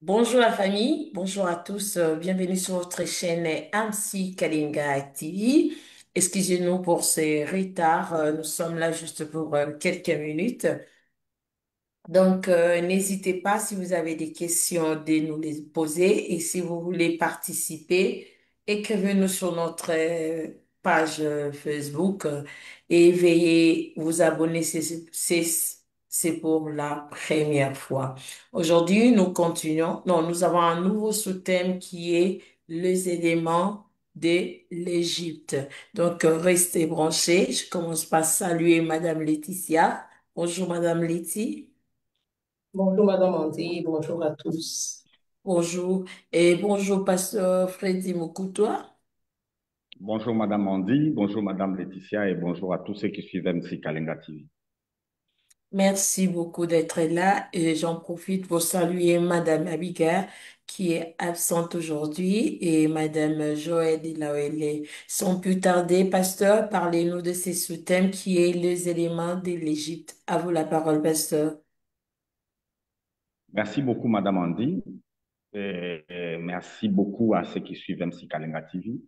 Bonjour la famille, bonjour à tous, bienvenue sur votre chaîne MC Kalinga TV. Excusez-nous pour ces retards, nous sommes là juste pour quelques minutes. Donc, n'hésitez pas si vous avez des questions de nous les poser et si vous voulez participer, écrivez-nous sur notre page Facebook et veuillez vous abonner si c'est pour la première fois. Aujourd'hui, nous continuons. Non, nous avons un nouveau sous-thème qui est les éléments de l'Égypte. Donc, restez branchés. Je commence par saluer Madame Laetitia. Bonjour Madame Laetitia. Bonjour Madame Andy, bonjour à tous. Bonjour et bonjour Pasteur Freddy Moukoutoua. Bonjour Madame Andy, bonjour Madame Laetitia et bonjour à tous ceux qui suivent MC Kalenga TV. Merci beaucoup d'être là et j'en profite pour saluer Madame Abigail qui est absente aujourd'hui et Madame Joël est là où elle est. Sans plus tarder, Pasteur, parlez-nous de ces sous-thèmes qui est les éléments de l'Égypte. À vous la parole, Pasteur. Merci beaucoup Madame Andy et merci beaucoup à ceux qui suivent MC Kalenga TV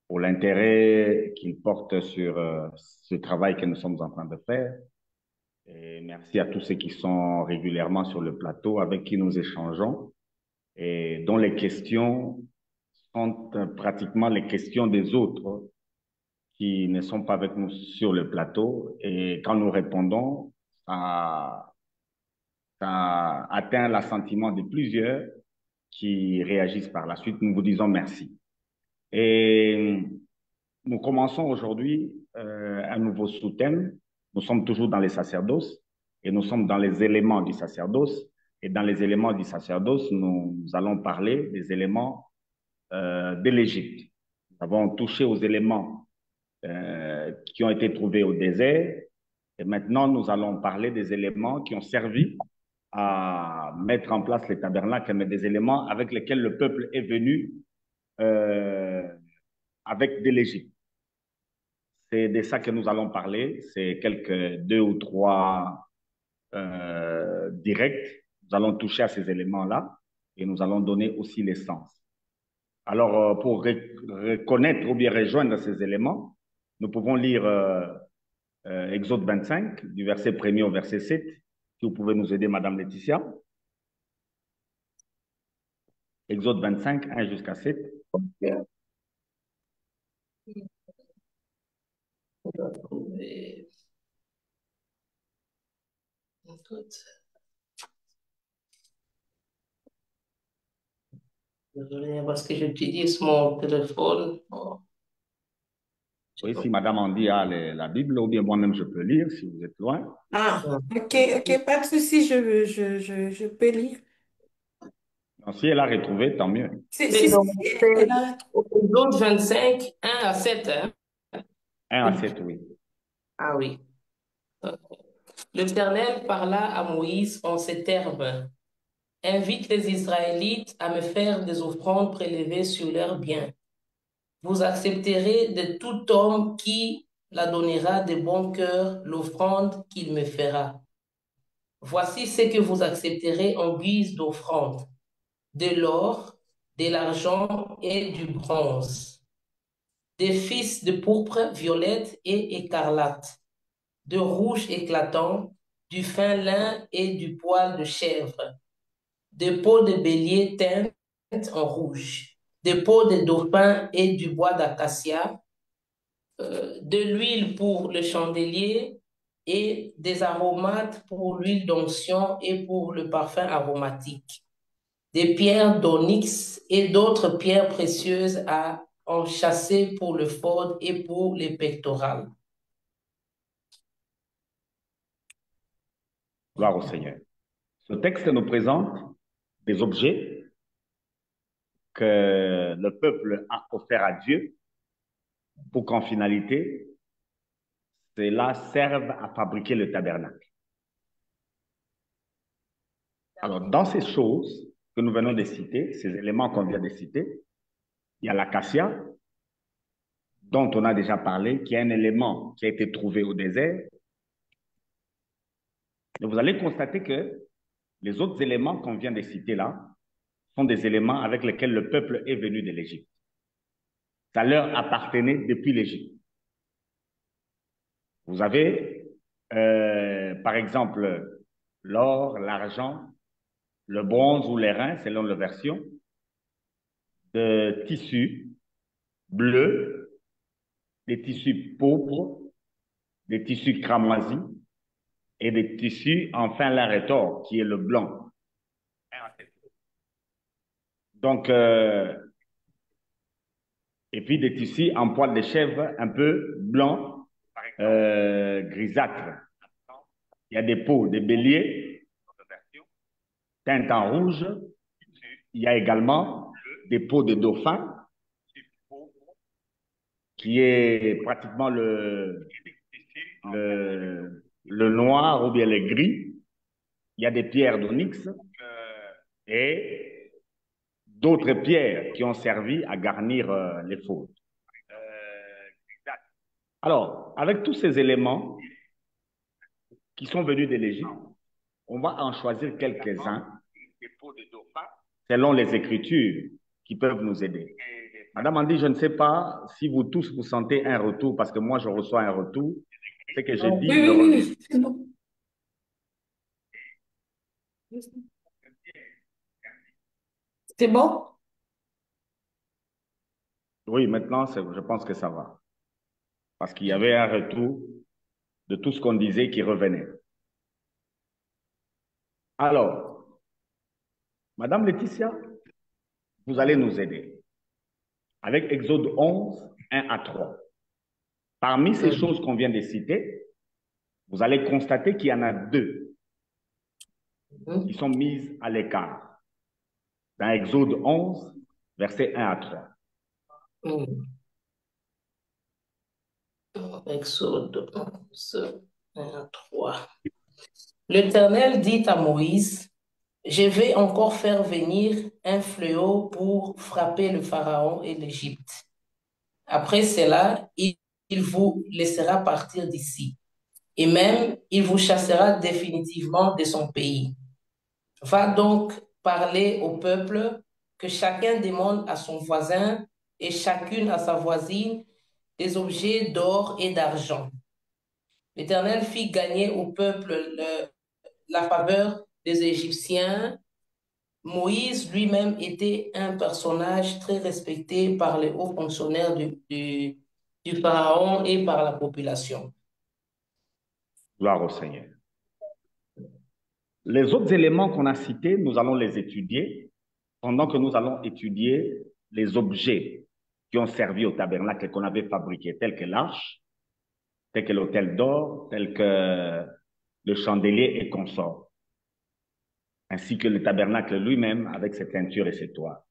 pour l'intérêt qu'ils portent sur ce travail que nous sommes en train de faire. Et merci à tous ceux qui sont régulièrement sur le plateau avec qui nous échangeons et dont les questions sont pratiquement les questions des autres qui ne sont pas avec nous sur le plateau. Et quand nous répondons, ça atteint l'assentiment de plusieurs qui réagissent par la suite. Nous vous disons merci. Et nous commençons aujourd'hui un nouveau sous-thème. Nous sommes toujours dans les sacerdoces et nous sommes dans les éléments du sacerdoce. Et dans les éléments du sacerdoce, nous allons parler des éléments de l'Égypte. Nous avons touché aux éléments qui ont été trouvés au désert. Et maintenant, nous allons parler des éléments qui ont servi à mettre en place les tabernacles, mais des éléments avec lesquels le peuple est venu euh, avec de l'Égypte. C'est de ça que nous allons parler. C'est quelques deux ou trois directs. Nous allons toucher à ces éléments-là et nous allons donner aussi l'essence. Alors, pour reconnaître ou bien rejoindre ces éléments, nous pouvons lire Exode 25, du verset 1er au verset 7. Si vous pouvez nous aider, Madame Laetitia. Exode 25, 1 jusqu'à 7. Ok. On doit trouver un truc. Désolé, parce que j'utilise mon téléphone. Oh, Oui, si Madame Andy a la Bible, ou bien moi-même je peux lire si vous êtes loin. Ah, ok, pas de souci, je peux lire. Donc, si elle a retrouvé, tant mieux. Si, c'est donc, elle c'est a... Exode 25, 1 à 7, hein? 1 à 7, oui. Ah oui. L'Éternel parla à Moïse en ces termes. Invite les Israélites à me faire des offrandes prélevées sur leurs biens. Vous accepterez de tout homme qui la donnera de bon cœur l'offrande qu'il me fera. Voici ce que vous accepterez en guise d'offrande, de l'or, de l'argent et du bronze, des fils de pourpre, violette et écarlate, de rouge éclatant, du fin lin et du poil de chèvre, de peau de bélier teinte en rouge, de peau de dauphin et du bois d'acacia, de l'huile pour le chandelier et des aromates pour l'huile d'onction et pour le parfum aromatique, des pierres d'onyx et d'autres pierres précieuses à enchâsser pour le ford et pour les pectorales. Gloire au Seigneur. Ce texte nous présente des objets que le peuple a offerts à Dieu pour qu'en finalité, cela serve à fabriquer le tabernacle. Alors, dans ces choses que nous venons de citer, ces éléments qu'on vient de citer, il y a l'acacia, dont on a déjà parlé, qui est un élément qui a été trouvé au désert. Et vous allez constater que les autres éléments qu'on vient de citer là, sont des éléments avec lesquels le peuple est venu de l'Égypte. Ça leur appartenait depuis l'Égypte. Vous avez, par exemple, l'or, l'argent, le bronze ou l'airain, selon la version, de tissus bleus, des tissus pourpres, des tissus cramoisis et des tissus en fin lin retors, qui est le blanc. Donc, et puis des tissus en poil de chèvre un peu blanc, grisâtre. Il y a des peaux de bélier teintes en rouge. Il y a également des peaux de dauphin, qui est pratiquement le noir ou bien le gris. Il y a des pierres d'onyx et d'autres pierres qui ont servi à garnir les fautes. Alors, avec tous ces éléments qui sont venus de l'Égypte, on va en choisir quelques-uns selon les Écritures qui peuvent nous aider. Madame Andy, je ne sais pas si vous tous vous sentez un retour, parce que moi, je reçois un retour. Ce que je dis, Oui, oui, oui, c'est bon. C'est bon? Oui, maintenant, je pense que ça va. Parce qu'il y avait un retour de tout ce qu'on disait qui revenait. Alors, Madame Laetitia, vous allez nous aider avec Exode 11, 1 à 3. Parmi ces choses qu'on vient de citer, vous allez constater qu'il y en a deux qui sont mises à l'écart. Dans Exode 11, versets 1 à 3. Exode 11, 1 à 3. L'Éternel dit à Moïse, je vais encore faire venir un fléau pour frapper le Pharaon et l'Égypte. Après cela, il vous laissera partir d'ici. Et même, il vous chassera définitivement de son pays. Va donc parler au peuple, que chacun demande à son voisin et chacune à sa voisine des objets d'or et d'argent. L'Éternel fit gagner au peuple la faveur des Égyptiens. Moïse lui-même était un personnage très respecté par les hauts fonctionnaires du Pharaon et par la population. Gloire au Seigneur. Les autres éléments qu'on a cités, nous allons les étudier pendant que nous allons étudier les objets qui ont servi au tabernacle et qu'on avait fabriqué, tels que l'arche, tel que l'autel d'or, tel que le chandelier et consorts, ainsi que le tabernacle lui-même avec ses teintures et ses toits.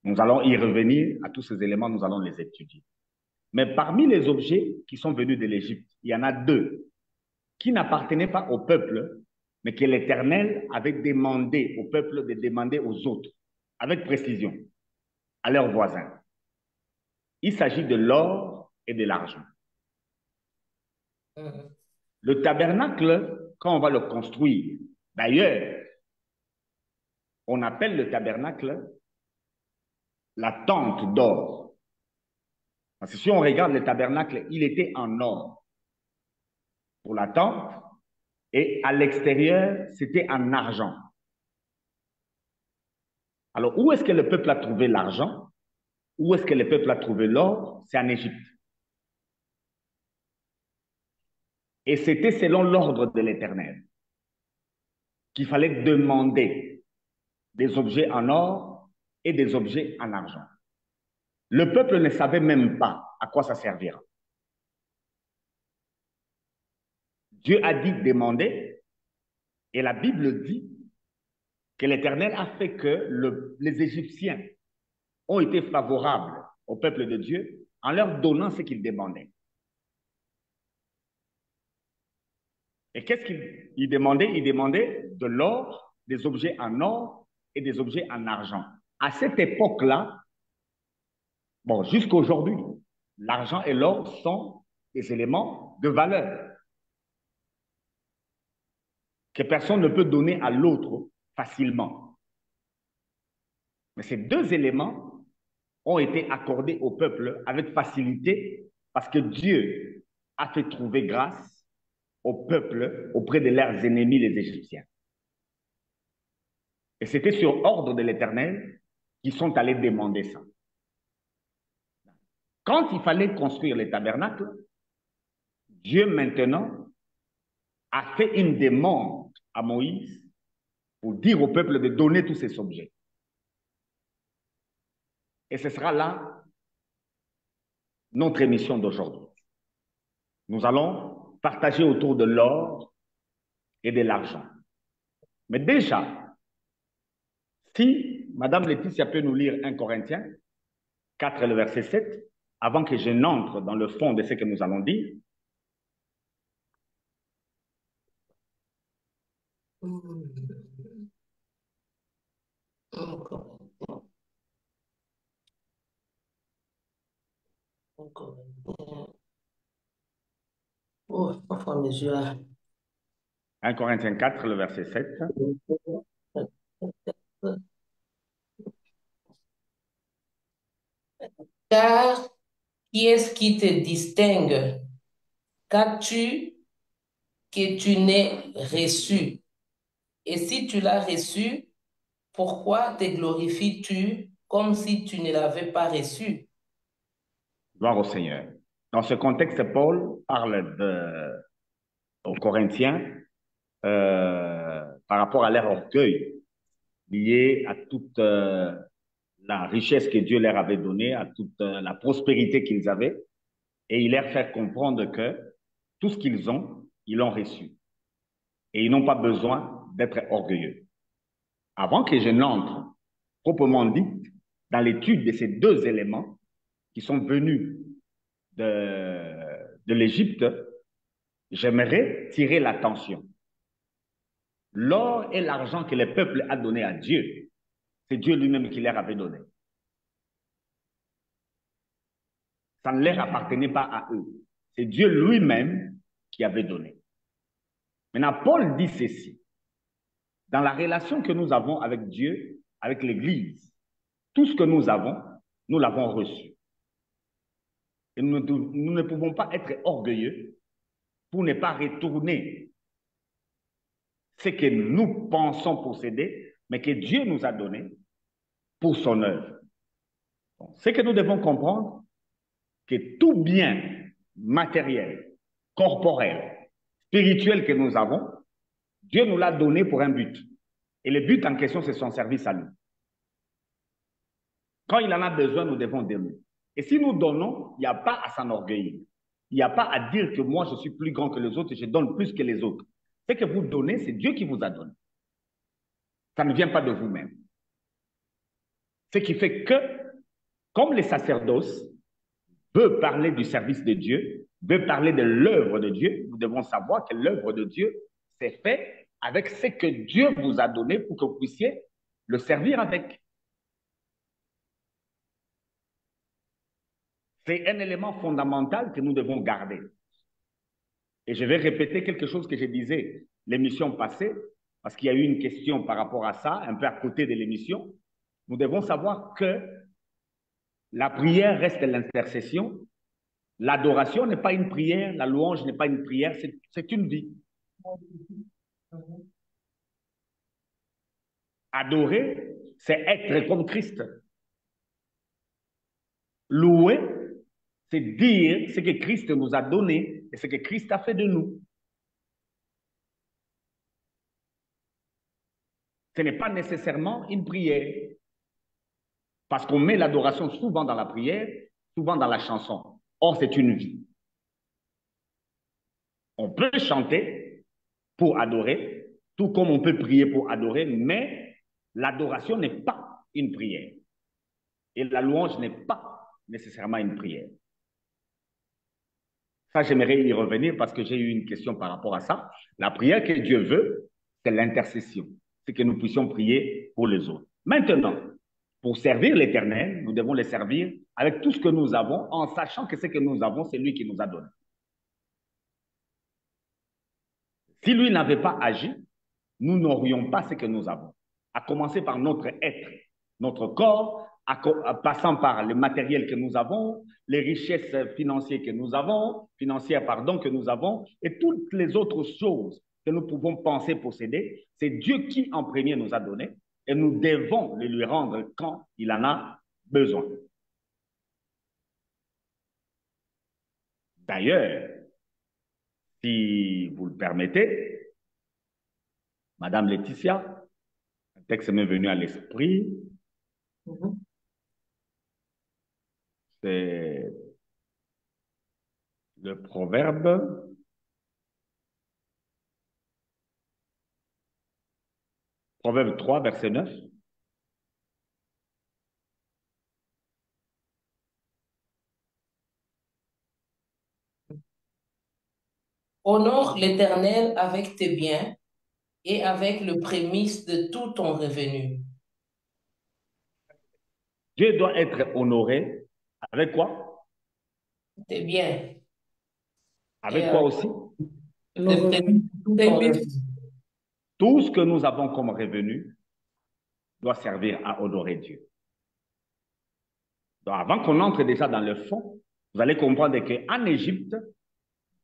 Nous allons y revenir à tous ces éléments, nous allons les étudier. Mais parmi les objets qui sont venus de l'Égypte, il y en a deux qui n'appartenaient pas au peuple, mais que l'Éternel avait demandé au peuple de demander aux autres, avec précision, à leurs voisins. Il s'agit de l'or et de l'argent. Le tabernacle, quand on va le construire, d'ailleurs, on appelle le tabernacle la tente d'or. Parce que si on regarde le tabernacle, il était en or pour la tente et à l'extérieur, c'était en argent. Alors, où est-ce que le peuple a trouvé l'argent? Où est-ce que le peuple a trouvé l'or? C'est en Égypte. Et c'était selon l'ordre de l'Éternel qu'il fallait demander des objets en or et des objets en argent. Le peuple ne savait même pas à quoi ça servira. Dieu a dit demander, et la Bible dit que l'Éternel a fait que les Égyptiens ont été favorables au peuple de Dieu en leur donnant ce qu'ils demandaient. Et qu'est-ce qu'il demandait? Il demandait de l'or, des objets en or et des objets en argent. À cette époque-là, bon, jusqu'à aujourd'hui, l'argent et l'or sont des éléments de valeur que personne ne peut donner à l'autre facilement. Mais ces deux éléments ont été accordés au peuple avec facilité parce que Dieu a fait trouver grâce au peuple auprès de leurs ennemis, les Égyptiens. Et c'était sur ordre de l'Éternel qu'ils sont allés demander ça. Quand il fallait construire les tabernacles, Dieu maintenant a fait une demande à Moïse pour dire au peuple de donner tous ces objets. Et ce sera là notre émission d'aujourd'hui. Nous allons partager autour de l'or et de l'argent. Mais déjà, si Madame Laetitia peut nous lire 1 Corinthiens 4, le verset 7, avant que je n'entre dans le fond de ce que nous allons dire. Encore. Encore. Oh, enfin, mes yeux là. 1 Corinthiens 4, le verset 7. Car qui est-ce qui te distingue? Qu'as-tu que tu n'aies reçu? Et si tu l'as reçu, pourquoi te glorifies-tu comme si tu ne l'avais pas reçu? Gloire au Seigneur. Dans ce contexte, Paul parle aux Corinthiens par rapport à leur orgueil lié à toute la richesse que Dieu leur avait donnée, à toute la prospérité qu'ils avaient. Et il leur fait comprendre que tout ce qu'ils ont, ils l'ont reçu. Et ils n'ont pas besoin d'être orgueilleux. Avant que je n'entre proprement dit dans l'étude de ces deux éléments qui sont venus de l'Égypte, j'aimerais tirer l'attention. L'or et l'argent que le peuple a donné à Dieu, c'est Dieu lui-même qui leur avait donné. Ça ne leur appartenait pas à eux. C'est Dieu lui-même qui avait donné. Maintenant, Paul dit ceci. Dans la relation que nous avons avec Dieu, avec l'Église, tout ce que nous avons, nous l'avons reçu. Et nous ne pouvons pas être orgueilleux pour ne pas retourner ce que nous pensons posséder, mais que Dieu nous a donné pour son œuvre. Bon, ce que nous devons comprendre, que tout bien matériel, corporel, spirituel que nous avons, Dieu nous l'a donné pour un but. Et le but en question, c'est son service à lui. Quand il en a besoin, nous devons donner. Et si nous donnons, il n'y a pas à s'enorgueillir. Il n'y a pas à dire que moi, je suis plus grand que les autres et je donne plus que les autres. Ce que vous donnez, c'est Dieu qui vous a donné. Ça ne vient pas de vous-même. Ce qui fait que, comme les sacerdoces veulent parler du service de Dieu, veulent parler de l'œuvre de Dieu, nous devons savoir que l'œuvre de Dieu s'est faite avec ce que Dieu vous a donné pour que vous puissiez le servir avec. C'est un élément fondamental que nous devons garder. Et je vais répéter quelque chose que je disais l'émission passée, parce qu'il y a eu une question par rapport à ça, un peu à côté de l'émission. Nous devons savoir que la prière reste l'intercession. L'adoration n'est pas une prière, la louange n'est pas une prière, c'est une vie. Adorer, c'est être comme Christ. Louer, c'est dire ce que Christ nous a donné et ce que Christ a fait de nous. Ce n'est pas nécessairement une prière. Parce qu'on met l'adoration souvent dans la prière, souvent dans la chanson. Or, c'est une vie. On peut chanter pour adorer, tout comme on peut prier pour adorer, mais l'adoration n'est pas une prière. Et la louange n'est pas nécessairement une prière. Ça, j'aimerais y revenir parce que j'ai eu une question par rapport à ça. La prière que Dieu veut, c'est l'intercession. C'est que nous puissions prier pour les autres. Maintenant, pour servir l'Éternel, nous devons le servir avec tout ce que nous avons, en sachant que ce que nous avons, c'est lui qui nous a donné. Si lui n'avait pas agi, nous n'aurions pas ce que nous avons, à commencer par notre être. notre corps, passant par le matériel que nous avons, les richesses financières que nous avons, que nous avons, et toutes les autres choses que nous pouvons penser posséder, c'est Dieu qui en premier nous a donné, et nous devons le lui rendre quand il en a besoin. D'ailleurs, si vous le permettez, Madame Laetitia, un texte m'est venu à l'esprit, c'est le Proverbe 3, verset 9. Honore l'Éternel avec tes biens et avec le prémice de tout ton revenu. Dieu doit être honoré avec quoi? Tes biens et Avec quoi avec aussi? Le le prémice revenu. de tout ton Prémisse. revenu. Tout ce que nous avons comme revenu doit servir à honorer Dieu. Donc, avant qu'on entre déjà dans le fond, vous allez comprendre qu'en Égypte,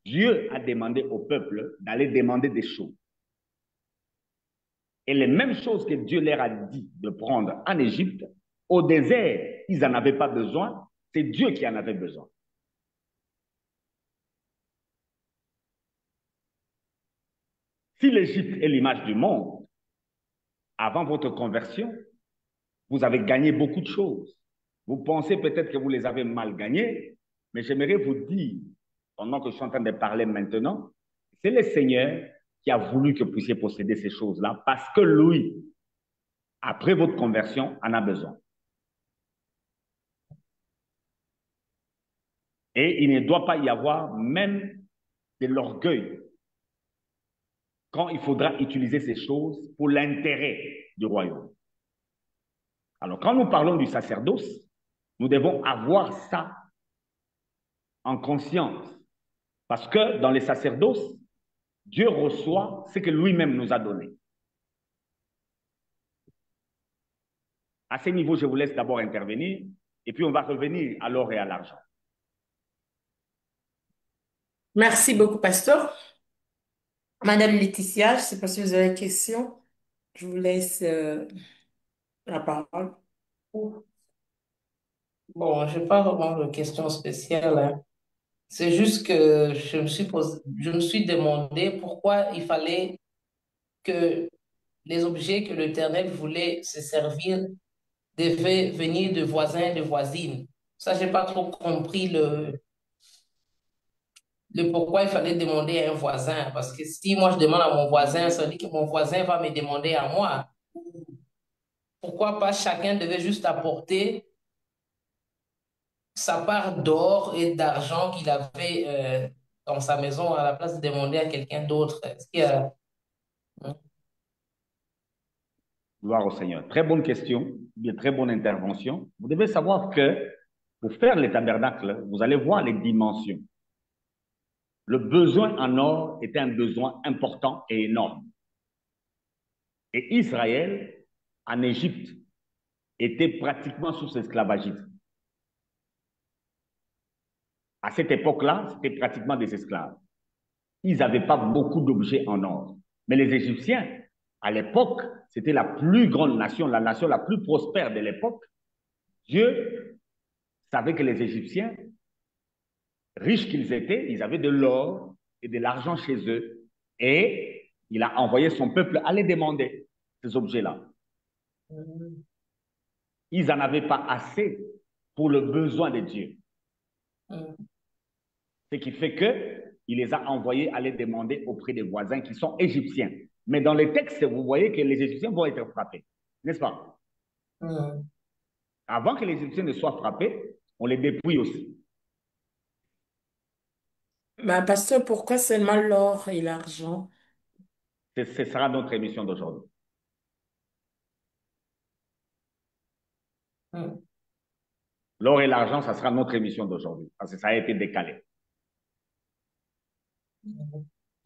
Dieu a demandé au peuple d'aller demander des choses. Et les mêmes choses que Dieu leur a dit de prendre en Égypte, au désert, ils n'en avaient pas besoin, c'est Dieu qui en avait besoin. Si l'Égypte est l'image du monde, avant votre conversion, vous avez gagné beaucoup de choses. Vous pensez peut-être que vous les avez mal gagnés, mais j'aimerais vous dire, pendant que je suis en train de parler maintenant, c'est le Seigneur qui a voulu que vous puissiez posséder ces choses-là parce que lui, après votre conversion, en a besoin. Et il ne doit pas y avoir même de l'orgueil quand il faudra utiliser ces choses pour l'intérêt du royaume. Alors, quand nous parlons du sacerdoce, nous devons avoir ça en conscience. Parce que dans les sacerdoces, Dieu reçoit ce que lui-même nous a donné. À ce niveau, je vous laisse d'abord intervenir et puis on va revenir à l'or et à l'argent. Merci beaucoup, pasteur. Madame Laetitia, je ne sais pas si vous avez une question. Je vous laisse la parole. Bon, je n'ai pas vraiment de questions spéciales, hein. C'est juste que je me suis demandé pourquoi il fallait que les objets que l'Éternel voulait se servir devaient venir de voisins et de voisines. Ça, j'ai pas trop compris le pourquoi il fallait demander à un voisin. Parce que si moi je demande à mon voisin, ça veut dire que mon voisin va me demander à moi. Pourquoi pas chacun devait juste apporter sa part d'or et d'argent qu'il avait dans sa maison à la place de demander à quelqu'un d'autre. Est-ce qu'il y a... Gloire au Seigneur. Très bonne question, bien très bonne intervention. Vous devez savoir que pour faire les tabernacles, vous allez voir les dimensions. Le besoin en or était un besoin important et énorme. Et Israël, en Égypte, était pratiquement sous esclavagisme. À cette époque-là, c'était pratiquement des esclaves. Ils n'avaient pas beaucoup d'objets en or. Mais les Égyptiens, à l'époque, c'était la plus grande nation, la nation la plus prospère de l'époque. Dieu savait que les Égyptiens, riches qu'ils étaient, ils avaient de l'or et de l'argent chez eux. Et il a envoyé son peuple à les demander, ces objets-là. Ils n'en avaient pas assez pour le besoin de Dieu. Ce qui fait qu'il les a envoyés à les demander auprès des voisins qui sont égyptiens. Mais dans les textes, vous voyez que les Égyptiens vont être frappés, n'est-ce pas? Avant que les Égyptiens ne soient frappés, on les dépouille aussi. Mais pasteur, pourquoi seulement l'or et l'argent? Ce sera notre émission d'aujourd'hui. L'or et l'argent, ça sera notre émission d'aujourd'hui, parce que ça a été décalé.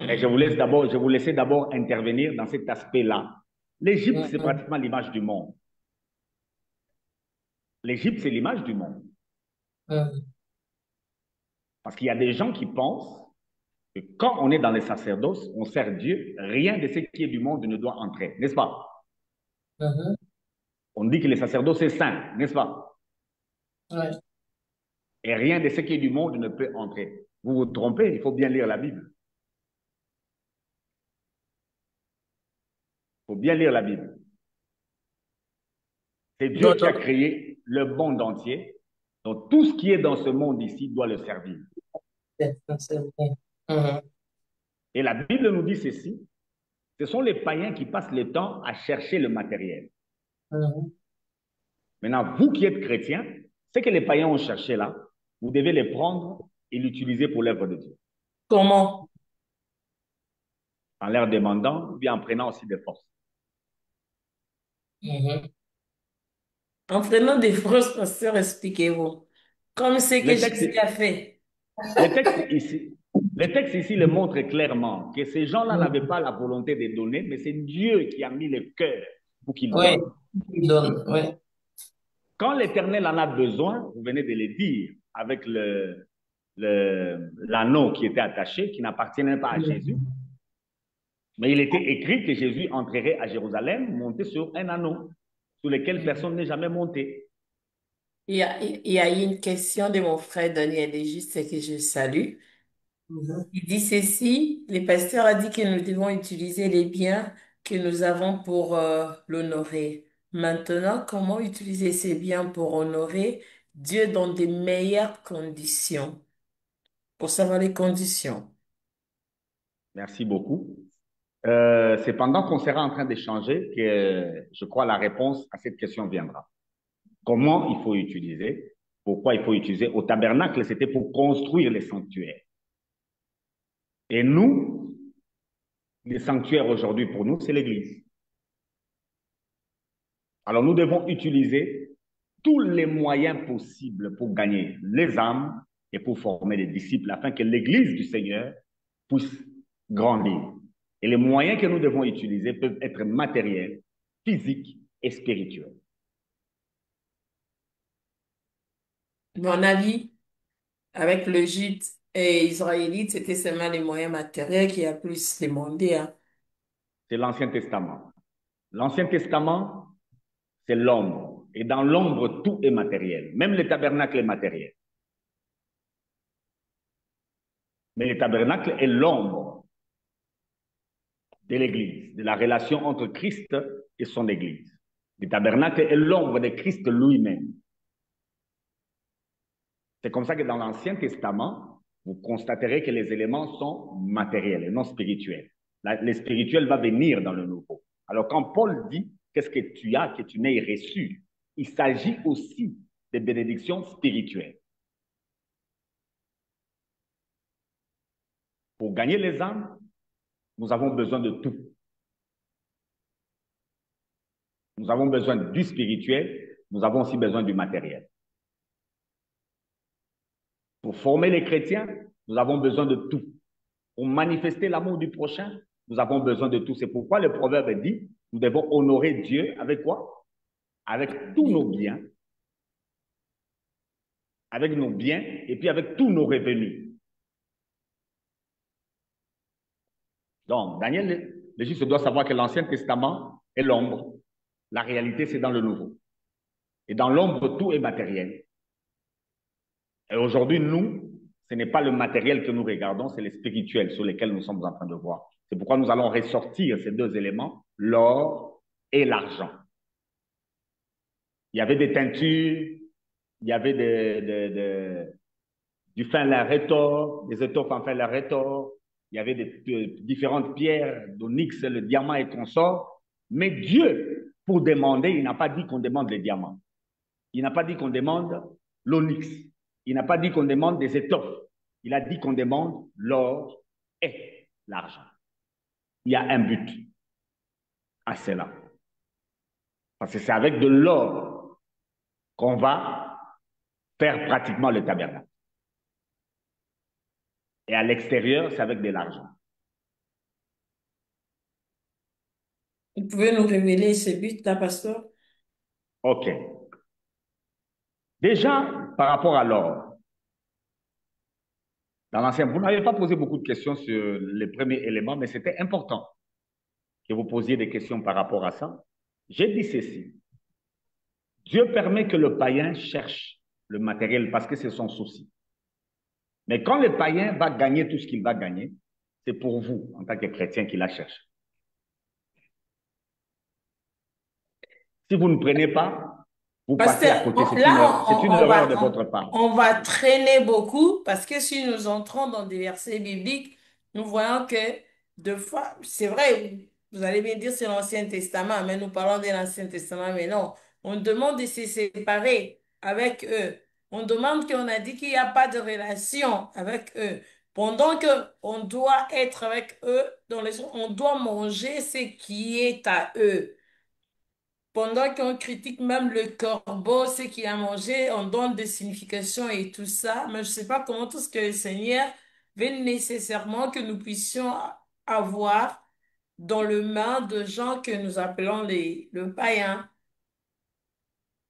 Et je vous laisser d'abord intervenir dans cet aspect-là. L'Égypte, c'est pratiquement l'image du monde. L'Égypte, c'est l'image du monde. Mhm. Parce qu'il y a des gens qui pensent que quand on est dans les sacerdoces, on sert Dieu, rien de ce qui est du monde ne doit entrer, n'est-ce pas? Mhm. On dit que les sacerdoces, c'est saint, n'est-ce pas? Ouais. Et rien de ce qui est du monde ne peut entrer. Vous vous trompez, il faut bien lire la Bible. Il faut bien lire la Bible. C'est Dieu Donc, qui a créé le monde entier. Donc tout ce qui est dans ce monde ici doit le servir. c'est vrai. Mhm. Et la Bible nous dit ceci, ce sont les païens qui passent le temps à chercher le matériel. Mhm. Maintenant, vous qui êtes chrétiens, ce que les païens ont cherché là, vous devez les prendre et l'utiliser pour l'œuvre de Dieu. Comment? En leur demandant, ou bien en prenant aussi des forces. Mhm. En prenant des fausses pasteurs, expliquez-vous. Comme ce que Les textes, Jésus a fait. les textes ici, les textes ici le montrent clairement que ces gens-là n'avaient Mhm. pas la volonté de donner, mais c'est Dieu qui a mis le cœur pour qu'ils Oui, donnent. il donne, oui. Quand l'Éternel en a besoin, vous venez de le dire, avec l'anneau qui était attaché, qui n'appartenait pas à Jésus, Mhm. mais il était écrit que Jésus entrerait à Jérusalem monté sur un anneau sur lequel personne n'est jamais monté. Il y a une question de mon frère Daniel et juste que je salue. Mhm. Il dit ceci, le pasteur a dit que nous devons utiliser les biens que nous avons pour l'honorer. Maintenant, comment utiliser ces biens pour honorer Dieu dans de meilleures conditions? Pour savoir les conditions. Merci beaucoup. C'est pendant qu'on sera en train d'échanger que je crois la réponse à cette question viendra. Comment il faut utiliser? Pourquoi il faut utiliser? Au tabernacle, c'était pour construire les sanctuaires. Et nous, les sanctuaires aujourd'hui pour nous, c'est l'Église. Alors nous devons utiliser tous les moyens possibles pour gagner les âmes et pour former des disciples afin que l'Église du Seigneur puisse grandir. Et les moyens que nous devons utiliser peuvent être matériels, physiques et spirituels. Mon avis, avec l'Égypte et Israélite, c'était seulement les moyens matériels qui a plus demandé, hein. C'est l'Ancien Testament. L'Ancien Testament, c'est l'ombre. Et dans l'ombre, tout est matériel. Même le tabernacle est matériel. Mais le tabernacle est l'ombre de l'Église, de la relation entre Christ et son Église. Le tabernacle est l'ombre de Christ lui-même. C'est comme ça que dans l'Ancien Testament, vous constaterez que les éléments sont matériels et non spirituels. Le spirituel va venir dans le nouveau. Alors quand Paul dit, qu'est-ce que tu as que tu n'aies reçu, il s'agit aussi des bénédictions spirituelles. Pour gagner les âmes, nous avons besoin de tout. Nous avons besoin du spirituel, nous avons aussi besoin du matériel. Pour former les chrétiens, nous avons besoin de tout. Pour manifester l'amour du prochain, nous avons besoin de tout. C'est pourquoi le proverbe dit, nous devons honorer Dieu avec quoi? Avec tous nos biens, avec nos biens et puis avec tous nos revenus. Donc, Daniel, le juste doit savoir que l'Ancien Testament est l'ombre. La réalité, c'est dans le Nouveau. Et dans l'ombre, tout est matériel. Et aujourd'hui, nous, ce n'est pas le matériel que nous regardons, c'est le spirituel sur lequel nous sommes en train de voir. C'est pourquoi nous allons ressortir ces deux éléments, l'or et l'argent. Il y avait des teintures, il y avait du fin lin rétor, des étoffes en fin lin rétor, il y avait différentes pierres, d'onyx, le diamant et consorts. Mais Dieu, pour demander, il n'a pas dit qu'on demande les diamants. Il n'a pas dit qu'on demande l'onyx. Il n'a pas dit qu'on demande des étoffes. Il a dit qu'on demande l'or et l'argent. Il y a un but à cela. Parce que c'est avec de l'or qu'on va faire pratiquement le tabernacle. Et à l'extérieur, c'est avec de l'argent. Vous pouvez nous révéler ce but-là, pasteur? OK. Déjà, par rapport à l'or, dans l'ancien, vous n'avez pas posé beaucoup de questions sur les premiers éléments, mais c'était important que vous posiez des questions par rapport à ça. J'ai dit ceci. Dieu permet que le païen cherche le matériel parce que c'est son souci. Mais quand le païen va gagner tout ce qu'il va gagner, c'est pour vous, en tant que chrétien, qu'il la cherche. Si vous ne prenez pas, vous Parce que passez à côté. là, C'est une erreur de votre part. on va traîner beaucoup parce que si nous entrons dans des versets bibliques, nous voyons que deux fois, c'est vrai, vous allez bien dire c'est l'Ancien Testament, mais nous parlons de l'Ancien Testament, mais non. On demande de se séparer avec eux. On demande qu'on a dit qu'il n'y a pas de relation avec eux. Pendant que on doit être avec eux, on doit manger ce qui est à eux. Pendant qu'on critique même le corbeau, ce qu'il a mangé, on donne des significations et tout ça, mais je ne sais pas comment tout ce que le Seigneur veut nécessairement que nous puissions avoir dans le main de gens que nous appelons le païen.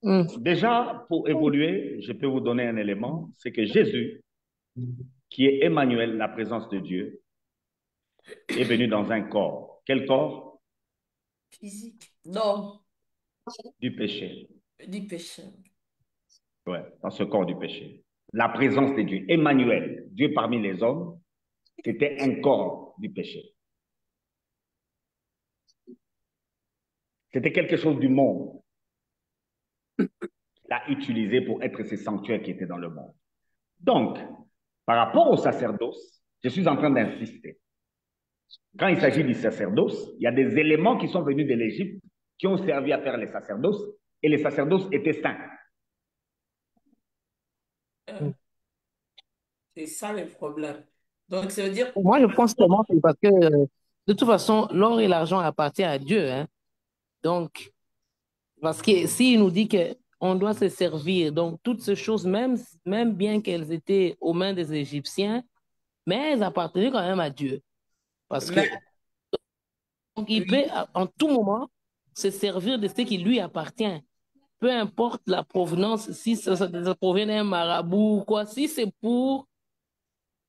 Mm. Déjà, pour évoluer, je peux vous donner un élément, c'est que Jésus, qui est Emmanuel, la présence de Dieu, est venu dans un corps. Quel corps? Physique. Non, Du péché. du péché. Ouais, dans ce corps du péché. La présence de Dieu. Emmanuel, Dieu parmi les hommes, c'était un corps du péché. C'était quelque chose du monde qu'il a utilisé pour être ces sanctuaires qui étaient dans le monde. Donc, par rapport au sacerdoce, je suis en train d'insister. Quand il s'agit du sacerdoce, il y a des éléments qui sont venus de l'Égypte qui ont servi à faire les sacerdoces et les sacerdoces étaient saints. Euh, C'est ça le problème. Donc, ça veut dire, Moi, je pense tellement que parce que de toute façon, l'or et l'argent appartiennent à Dieu, hein. Donc, parce que s'il nous dit que on doit se servir, donc toutes ces choses, même bien qu'elles étaient aux mains des Égyptiens, mais elles appartenaient quand même à Dieu. Parce que mais, donc, il peut oui, en tout moment se servir de ce qui lui appartient. Peu importe la provenance, si ça provient d'un marabout ou quoi, si c'est pour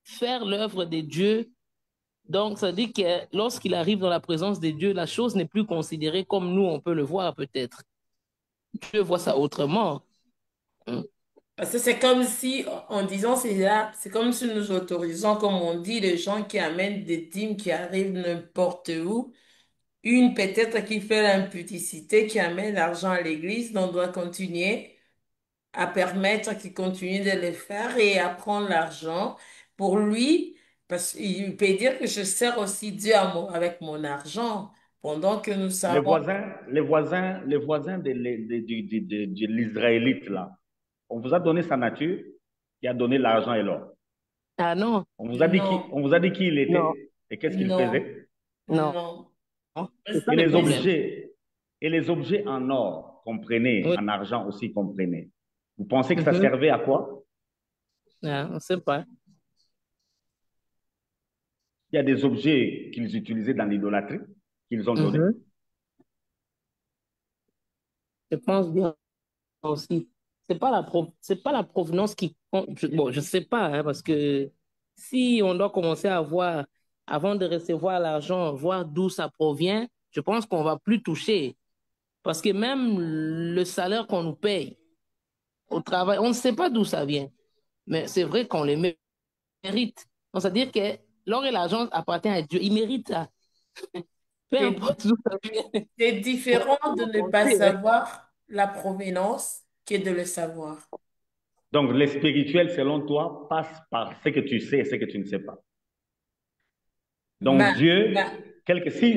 faire l'œuvre de Dieu, donc ça dit que lorsqu'il arrive dans la présence de Dieu, la chose n'est plus considérée comme nous, on peut le voir peut-être. Dieu voit ça autrement. Hein. parce que c'est comme si, en disant c'est là, c'est comme si nous autorisons, comme on dit, les gens qui amènent des dîmes qui arrivent n'importe où. Une peut-être qui fait l'impudicité, qui amène l'argent à l'église, donc on doit continuer à permettre qu'il continue de le faire et à prendre l'argent pour lui, parce qu'il peut dire que je sers aussi Dieu avec mon argent, pendant que nous Les savons. voisins, les voisins de l'Israélite, là, on vous a donné sa nature, qui a donné l'argent et l'or. Ah non, Non, On vous a dit qui il non, était et qu'est-ce qu'il non, faisait. non. non. C'est ça Et le les problème. objets, et les objets en or qu'on prenait, Oui. en argent aussi qu'on prenait. Vous pensez que ça Mhm. servait à quoi? Ah, on ne sait pas. Il y a des objets qu'ils utilisaient dans l'idolâtrie, qu'ils ont donnés. Mhm. Je pense bien aussi. C'est pas la provenance qui compte. Bon, je sais pas, hein, parce que si on doit commencer à voir, avant de recevoir l'argent, voir d'où ça provient, je pense qu'on va plus toucher. Parce que même le salaire qu'on nous paye au travail, on ne sait pas d'où ça vient. Mais c'est vrai qu'on les mérite. Donc, c'est-à-dire que l'or et l'argent appartiennent à Dieu. Il mérite ça. Peu C'est importe d'où ça vient. c'est On différent de ne on pas sait, hein. savoir la provenance que de le savoir. Donc, les spirituels, selon toi, passent par ce que tu sais et ce que tu ne sais pas. Donc, Mais, Dieu,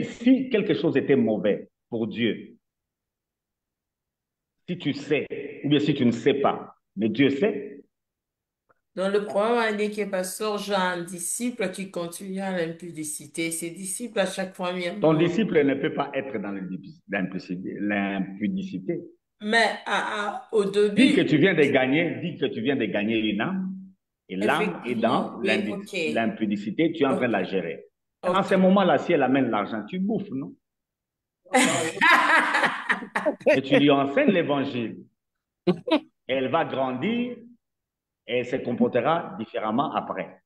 si quelque chose était mauvais pour Dieu, si tu sais, ou bien si tu ne sais pas, mais Dieu sait, dans le programme a dit que Pasteur Jean, un disciple qui continue à l'impudicité, ses disciples à chaque fois lui ton demandent. disciple ne peut pas être dans l'impudicité. Mais au Dis que début, tu viens de gagner, dis que tu viens de gagner une âme, et l'âme est dans effectivement, oui, ok, l'impudicité, tu es en train de ok, la gérer. En ok. ce moment-là, si elle amène l'argent, tu bouffes, non? Mais tu lui enseignes l'évangile. elle va grandir et elle se comportera différemment après.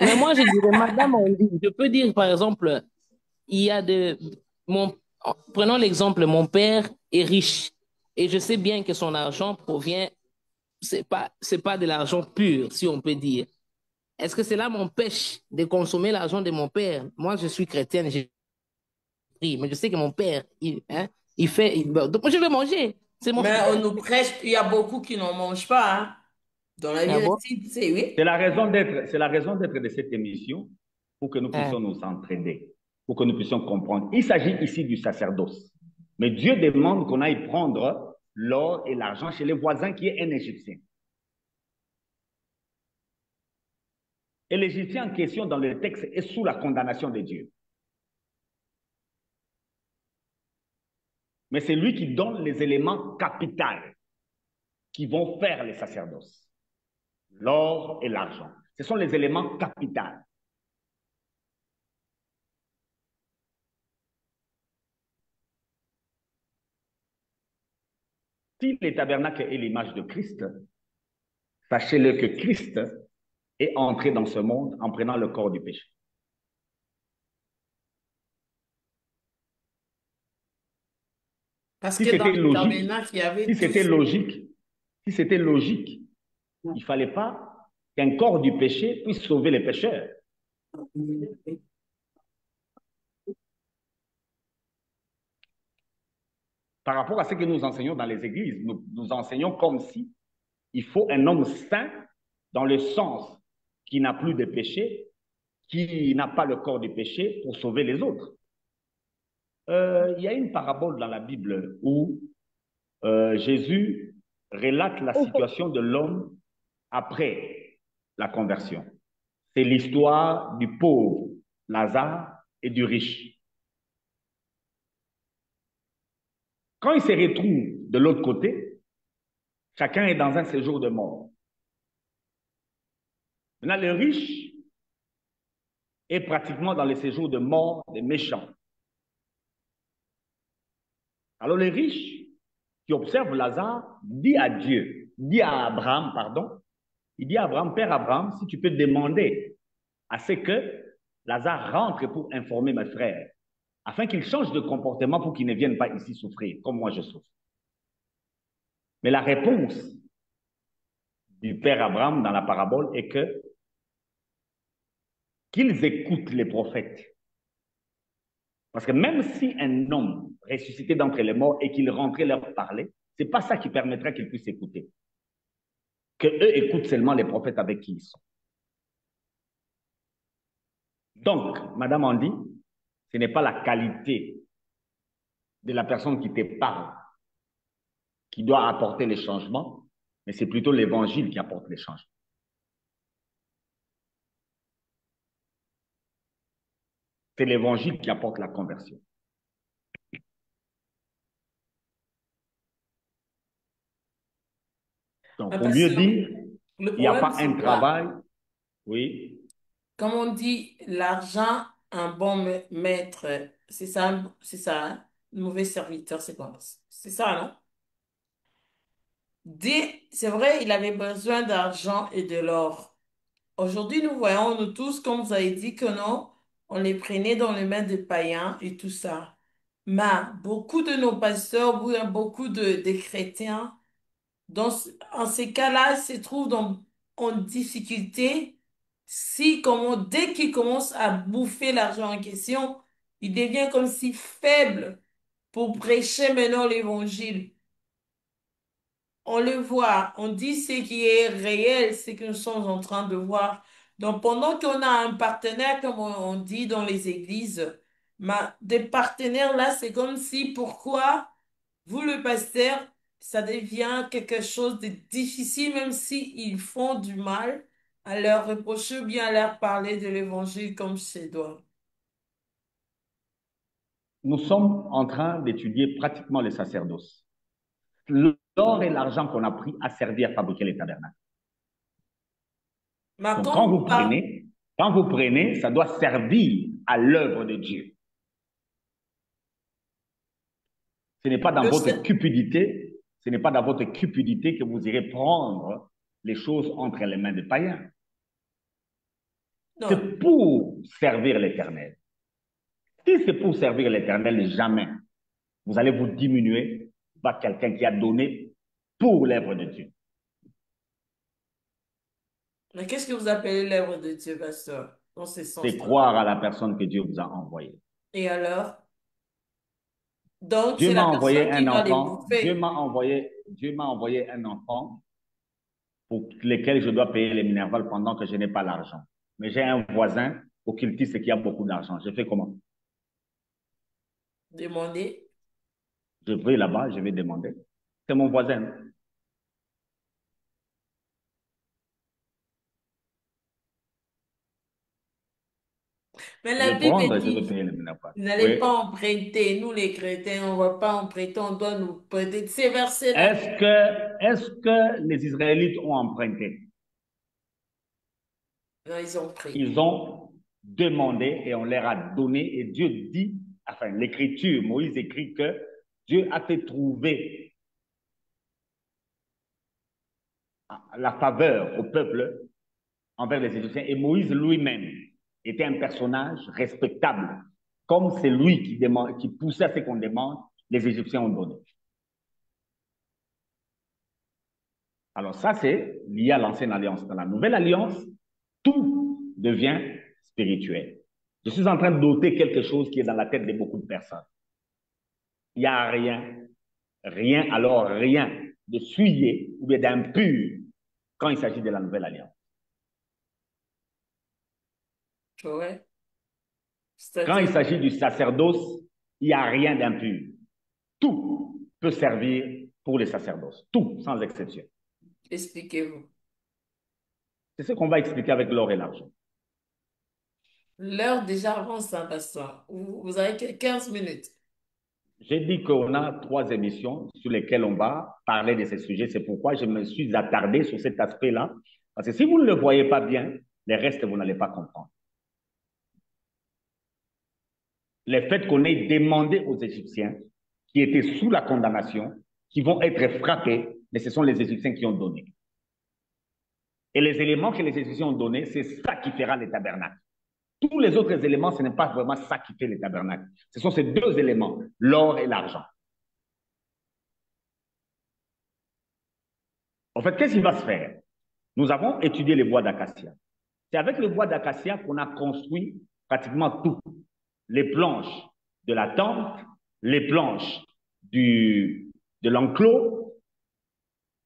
Mais moi, je dirais, madame, on dit, je peux dire, par exemple, il y a mon, prenons l'exemple, mon père est riche et je sais bien que son argent provient, c'est pas de l'argent pur, si on peut dire. Est-ce que cela m'empêche de consommer l'argent de mon père? Moi, je suis chrétienne, j'ai pris, mais je sais que mon père, il fait, donc je vais manger. C'est mon Mais père. on nous prêche, il y a beaucoup qui n'en mangent pas, hein. Dans la Ah vie bon? reçue, tu sais, oui. C'est la raison d'être de cette émission pour que nous Ah, puissions nous entraider, pour que nous puissions comprendre. Il s'agit ici du sacerdoce. Mais Dieu demande qu'on aille prendre l'or et l'argent chez les voisins qui est un Égyptien. Et l'Égyptien en question dans le texte est sous la condamnation de Dieu. Mais c'est lui qui donne les éléments capitaux qui vont faire les sacerdoces. L'or et l'argent. Ce sont les éléments capitaux. Si les tabernacles est l'image de Christ, sachez-le que Christ est entré dans ce monde en prenant le corps du péché. Parce Si que dans c'était le logique, tabernacle, il y si avait tout c'était ça. logique, si c'était logique, il ne fallait pas qu'un corps du péché puisse sauver les pécheurs. Par rapport à ce que nous enseignons dans les églises, nous enseignons comme si il faut un homme saint dans le sens qui n'a plus de péché, qui n'a pas le corps du péché pour sauver les autres. Il y a une parabole dans la Bible où Jésus relate la situation de l'homme après la conversion. C'est l'histoire du pauvre Lazare et du riche. Quand ils se retrouvent de l'autre côté, chacun est dans un séjour de mort. Maintenant, le riche est pratiquement dans le séjour de mort des méchants. Alors, le riche qui observe Lazare dit à Dieu, dit à Abraham, pardon, il dit à Abraham, Père Abraham, si tu peux demander à ce que Lazare rentre pour informer mes frères, afin qu'ils changent de comportement pour qu'ils ne viennent pas ici souffrir, comme moi je souffre. Mais la réponse du Père Abraham dans la parabole est que qu'ils écoutent les prophètes. Parce que même si un homme ressuscité d'entre les morts et qu'il rentrait leur parler, ce n'est pas ça qui permettra qu'ils puissent écouter. Que eux écoutent seulement les prophètes avec qui ils sont. Donc, Madame Andy, ce n'est pas la qualité de la personne qui te parle qui doit apporter les changements, mais c'est plutôt l'évangile qui apporte les changements. C'est l'évangile qui apporte la conversion. Donc, pour Parce mieux que dire, le il n'y a problème, pas c'est un quoi? travail, oui, Comme on dit, l'argent, un bon maître, c'est ça, hein? Un mauvais serviteur, c'est quoi? C'est ça, non? C'est vrai, il avait besoin d'argent et de l'or. Aujourd'hui, nous voyons, nous tous, comme vous avez dit, que non, on les prenait dans les mains des païens et tout ça. Mais beaucoup de nos pasteurs, ou bien beaucoup des chrétiens, en ces cas-là, se trouvent en difficulté si, dès qu'ils commencent à bouffer l'argent en question, il devient comme si faible pour prêcher maintenant l'évangile. On le voit, on dit ce qui est réel, ce que nous sommes en train de voir. Donc, pendant qu'on a un partenaire, comme on dit dans les églises, des partenaires là, c'est comme si, pourquoi vous, le pasteur, ça devient quelque chose de difficile, même si ils font du mal, à leur reprocher ou bien à leur parler de l'évangile comme c'est doit. nous sommes en train d'étudier pratiquement le sacerdoce. L'or et l'argent qu'on a pris a servi à fabriquer les tabernacles. Mais Donc, quand vous parlez, quand vous prenez, ça doit servir à l'œuvre de Dieu. Ce n'est pas dans le, votre cupidité, Ce n'est pas dans votre cupidité que vous irez prendre les choses entre les mains des païens. Non. C'est pour servir l'Éternel. Si c'est pour servir l'Éternel, jamais vous allez vous diminuer par quelqu'un qui a donné pour l'œuvre de Dieu. Mais qu'est-ce que vous appelez l'œuvre de Dieu, pasteur, dans ce C'est sens-là? croire à la personne que Dieu vous a envoyée. Et alors? Donc, Dieu c'est m'a la envoyé personne qui un doit les enfant, bouffer. Dieu m'a envoyé un enfant pour lesquels je dois payer les minervales pendant que je n'ai pas l'argent. Mais j'ai un voisin occultiste qui a beaucoup d'argent. Je fais comment? Demander. Je vais là-bas, je vais demander. C'est mon voisin. Mais Je la vais Bible prendre, je vais dit, payer les minervales. vous n'allez pas Oui. emprunter. Nous, les chrétiens, on ne va pas emprunter, on doit nous prêter. Ces versets-là, Est-ce que les Israélites ont emprunté? non, ils ont pris. Ils ont demandé et on leur a donné et Dieu dit, enfin l'Écriture, Moïse écrit que Dieu a fait trouver la faveur au peuple envers les Égyptiens et Moïse lui-même était un personnage respectable. Comme c'est lui qui poussait à ce qu'on demande, les Égyptiens ont donné. Alors ça, c'est lié à l'ancienne alliance. Dans la nouvelle alliance, tout devient spirituel. Je suis en train de noter quelque chose qui est dans la tête de beaucoup de personnes. Il n'y a rien, alors rien de souillé ou bien d'impur quand il s'agit de la nouvelle alliance. Ouais. Quand il C'est-à-dire, s'agit du sacerdoce, il n'y a rien d'impur. Tout peut servir pour le sacerdoce. Tout, sans exception. expliquez-vous. C'est ce qu'on va expliquer avec l'or et l'argent. L'heure déjà avance, hein, pasteur. Vous avez que 15 minutes. J'ai dit qu'on a 3 émissions sur lesquelles on va parler de ces sujets. C'est pourquoi je me suis attardé sur cet aspect-là. Parce que si vous ne le voyez pas bien, les restes, vous n'allez pas comprendre. Le fait qu'on ait demandé aux Égyptiens qui étaient sous la condamnation, qui vont être frappés, mais ce sont les Égyptiens qui ont donné. Et les éléments que les Égyptiens ont donnés, c'est ça qui fera les tabernacles. Tous les autres éléments, ce n'est pas vraiment ça qui fait les tabernacles. Ce sont ces 2 éléments, l'or et l'argent. En fait, qu'est-ce qui va se faire? Nous avons étudié les bois d'acacia. C'est avec le bois d'acacia qu'on a construit pratiquement tout. Les planches de la tente, les planches de l'enclos,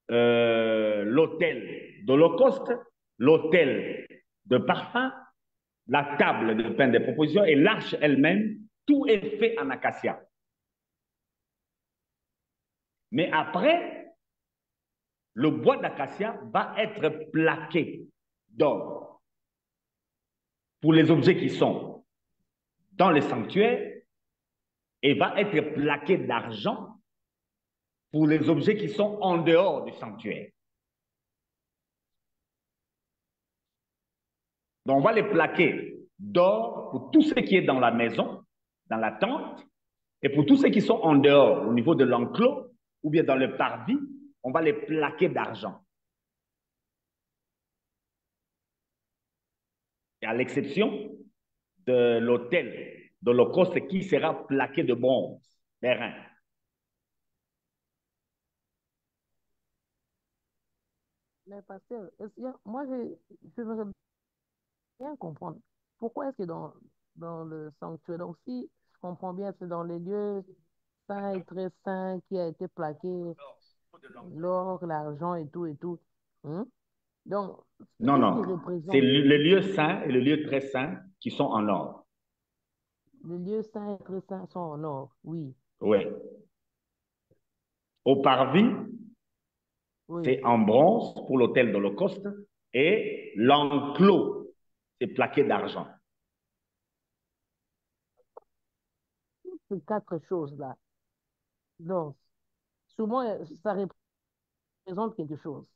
l'autel d'Holocauste, l'autel de parfum, la table de pain des propositions et l'arche elle-même, tout est fait en acacia. Mais après, le bois d'acacia va être plaqué d'or pour les objets qui sont dans le sanctuaire et va être plaqué d'argent pour les objets qui sont en dehors du sanctuaire. Donc, on va les plaquer d'or pour tout ce qui est dans la maison, dans la tente, et pour tous ceux qui sont en dehors, au niveau de l'enclos, ou bien dans le parvis, on va les plaquer d'argent. Et à l'exception de l'autel d'Holocauste qui sera plaqué de bronze, d'airain. Mais pasteur, moi, je voudrais bien comprendre. Pourquoi est-ce que dans le sanctuaire, donc si je comprends bien, c'est dans les lieux saints et très saints qui a été plaqué l'or, l'argent et tout et tout. Hein? Donc, Non, qu'est-ce qui non. C'est représente le lieu saint et le lieu très saint qui sont en or. les lieux saints et très saints sont en or? Oui, Oui. Au parvis, oui. c'est en bronze pour l'autel d'Holocauste et l'enclos, c'est plaqué d'argent. Ces quatre choses-là. Donc, souvent, ça représente quelque chose.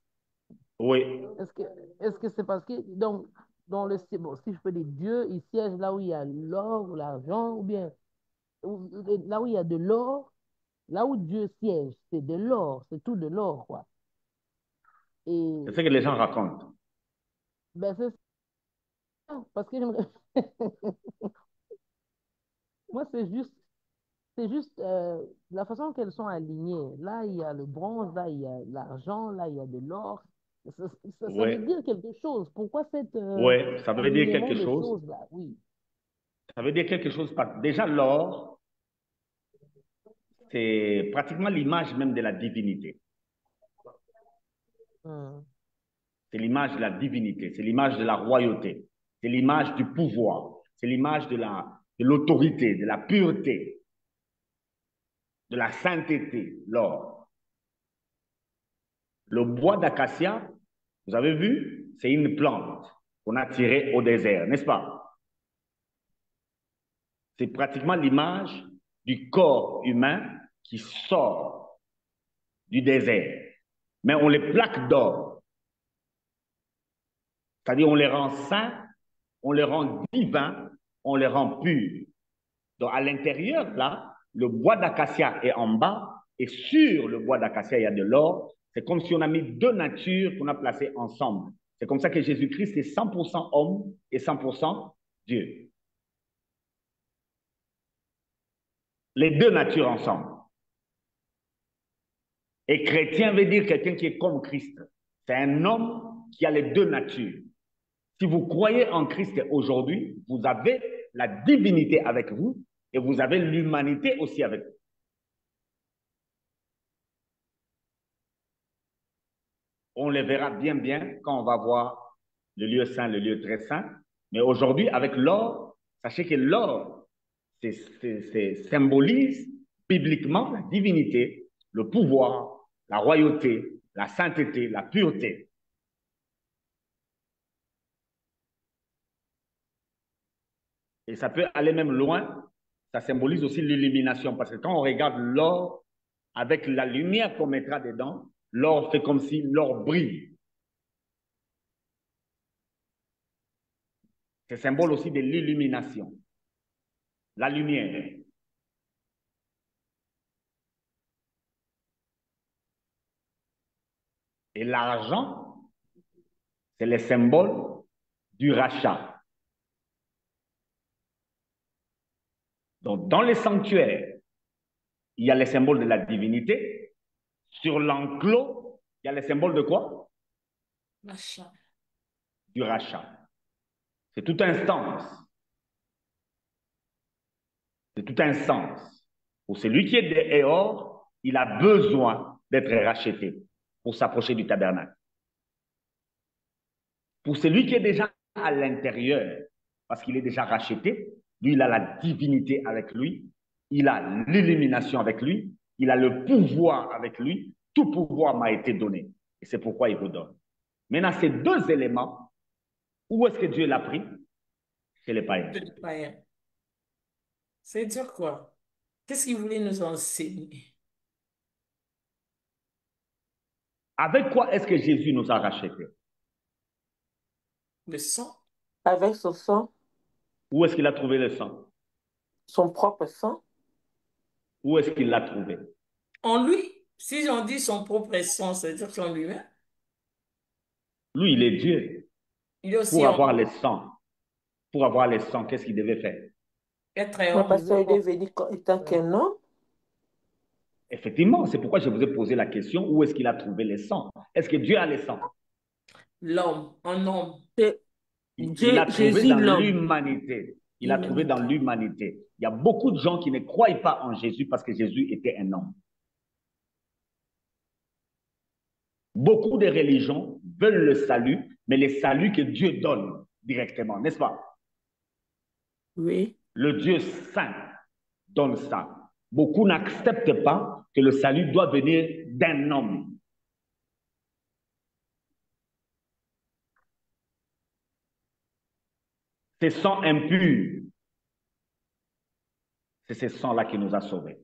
Oui. Est-ce que est-ce que c'est parce que donc dans le bon, si je peux dire Dieu, il siège là où il y a l'or, l'argent, ou bien là où il y a de l'or, Là où Dieu siège, c'est de l'or, c'est tout de l'or, quoi. C'est Et ce que les gens racontent. ben, c'est ça, parce que moi, c'est juste la façon qu'elles sont alignées. Là, il y a le bronze, là, il y a l'argent, là, il y a de l'or. Ça veut Ouais, dire quelque chose. Pourquoi cet ouais, ça veut dire alignement quelque de chose. choses-là? Oui. Ça veut dire quelque chose. Déjà, l'or, c'est pratiquement l'image même de la divinité. Hum, C'est l'image de la divinité, c'est l'image de la royauté, c'est l'image du pouvoir, c'est l'image de l'autorité, de la pureté, de la sainteté, l'or. Le bois d'acacia, vous avez vu, c'est une plante qu'on a tirée au désert, n'est-ce pas? C'est pratiquement l'image du corps humain qui sort du désert. Mais on les plaque d'or, c'est-à-dire on les rend saints, on les rend divins, on les rend purs. Donc, à l'intérieur, là, le bois d'acacia est en bas et sur le bois d'acacia, il y a de l'or. C'est comme si on a mis deux natures qu'on a placées ensemble. C'est comme ça que Jésus-Christ est 100% homme et 100% Dieu. Les deux natures ensemble. Et chrétien veut dire quelqu'un qui est comme Christ. C'est un homme qui a les deux natures. Si vous croyez en Christ aujourd'hui, vous avez la divinité avec vous et vous avez l'humanité aussi avec vous. On les verra bien quand on va voir le lieu saint, le lieu très saint. Mais aujourd'hui, avec l'or, sachez que l'or symbolise bibliquement la divinité, le pouvoir, la royauté, la sainteté, la pureté. Et ça peut aller même loin. Ça symbolise aussi l'illumination. Parce que quand on regarde l'or, avec la lumière qu'on mettra dedans, l'or fait comme si l'or brille. C'est symbole aussi de l'illumination. La lumière. Et l'argent, c'est le symbole du rachat. Donc, dans les sanctuaires, il y a les symboles de la divinité. Sur l'enclos, il y a les symboles de quoi? Machin. Du rachat. C'est tout un sens. C'est tout un sens. Pour celui qui est dehors, il a besoin d'être racheté pour s'approcher du tabernacle. Pour celui qui est déjà à l'intérieur, parce qu'il est déjà racheté, lui, il a la divinité avec lui, il a l'illumination avec lui, il a le pouvoir avec lui, tout pouvoir m'a été donné. Et c'est pourquoi il vous donne. Maintenant, ces deux éléments, où est-ce que Dieu l'a pris? Chez les païens. Le païen. C'est dire quoi? Qu'est-ce qu'il voulait nous enseigner? Avec quoi est-ce que Jésus nous a rachetés? Le sang. Avec son sang, Où est-ce qu'il a trouvé le sang? son propre sang. Où est-ce qu'il l'a trouvé? En lui. Si on dit son propre sang, c'est-à-dire qu'en lui-même, Lui, il est Dieu. il est Pour aussi en avoir le sang, qu'est-ce qu'il devait faire? être Mais homme. parce Devait qu'il est porter, venu étant euh, qu'un homme. Effectivement, c'est pourquoi je vous ai posé la question, où est-ce qu'il a trouvé le sang? Est-ce que Dieu a le sang? L'homme, un homme, C'est Il Dieu, l'a trouvé Jésus dans l'homme. l'humanité. Il l'a trouvé dans l'humanité. l'humanité. Il y a beaucoup de gens qui ne croient pas en Jésus parce que Jésus était un homme. Beaucoup de religions veulent le salut, mais le salut que Dieu donne directement, n'est-ce pas? Oui. Le Dieu saint donne ça. Beaucoup n'acceptent pas que le salut doit venir d'un homme. Ce sang impur, c'est ce sang-là qui nous a sauvés.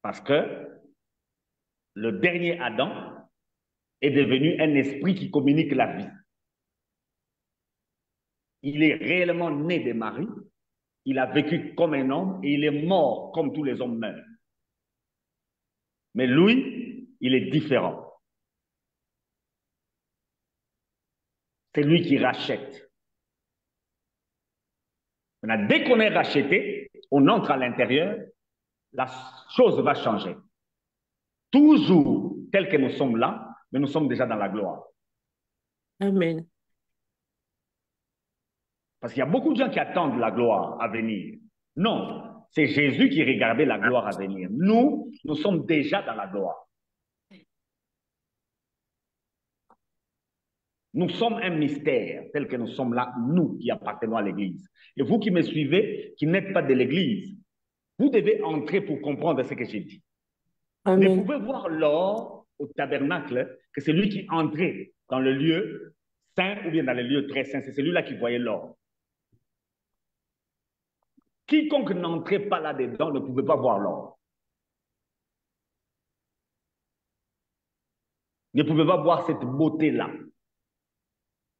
Parce que le dernier Adam est devenu un esprit qui communique la vie. Il est réellement né de Marie, Il a vécu comme un homme et il est mort comme tous les hommes meurent. Mais lui, il est différent. C'est lui qui rachète. Maintenant, dès qu'on est racheté, on entre à l'intérieur, la chose va changer. Toujours tel que nous sommes là, mais nous sommes déjà dans la gloire. Amen. Parce qu'il y a beaucoup de gens qui attendent la gloire à venir. Non, c'est Jésus qui regardait la gloire à venir. Nous sommes déjà dans la gloire. Nous sommes un mystère tel que nous sommes là, nous qui appartenons à l'Église. Et vous qui me suivez, qui n'êtes pas de l'Église, vous devez entrer pour comprendre ce que j'ai dit. Mais vous Amen. pouvez voir l'or au tabernacle, que c'est lui qui entrait dans le lieu saint ou bien dans le lieu très saint. C'est celui-là qui voyait l'or. Quiconque n'entrait pas là-dedans ne pouvait pas voir l'or. Ne pouvait pas voir cette beauté-là.